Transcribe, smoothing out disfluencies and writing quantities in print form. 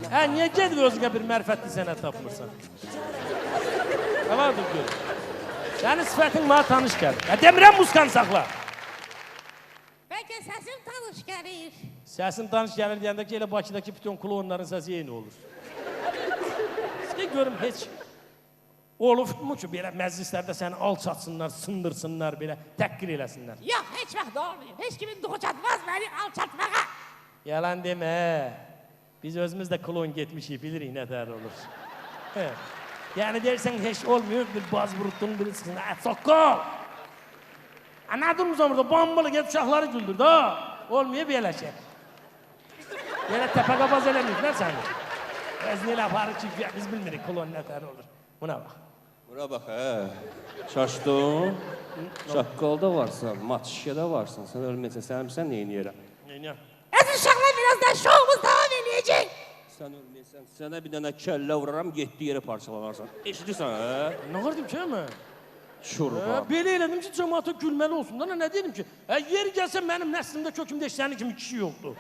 Hə, niyə gedib özünə bir mərifətli sənət tapmırsan? Nə vardır gör? Sənin sifətin mənə tanış gəlir. Hə, demirəm muskanı saxla. Bəlkə səsim tanış gəlir. Səsin tanış gəlir deyəndə ki, elə Bakıdakı bütün klonların səsi eyni olur. Sizə görüm, heç olubmu ki, belə məclislərdə səni alçatsınlar, sındırsınlar, belə təhqir eləsinlər? Yox, heç vaxt olmayıb. Heç kimin duxu çatmaz məni alçatmağa. Yalan demə. Biz özümüz də klon getmişik, bilirik nə tər olur. Yəni dersən, heç olmuyor, bir baz vurutduğun biri çıxsın. Soqqol! Nə durmuşsan burada? Bombalı get uşaqları güldür da. Olmuyor belə şey. Belə təpəqabaz eləməyiblər səni. Özünü elə aparır ki, biz bilmirik klon nə tər olur. Buna bax. Buna bax, Şaşdın. Şaqqalda varsan, mat şişədə varsan. Sən ölməyəcəksən, sən bilsən neyin yerə? Neynə? Əziz uşaqlar, birazdan şoumuz davam edəcək. Sən ölməyəcəksən, sənə bir dənə kəllə vuraram, getdiyi yerə parçalanarsan. Eşidirsən, Nə qardım ki, mən? Şurba. Belə elədim ki, cəmaata gülməli olsun da, nə deyim ki? Yer gəlsə mənim nəslimdə, kökümdə heç sənin kimi kişi yoxdur.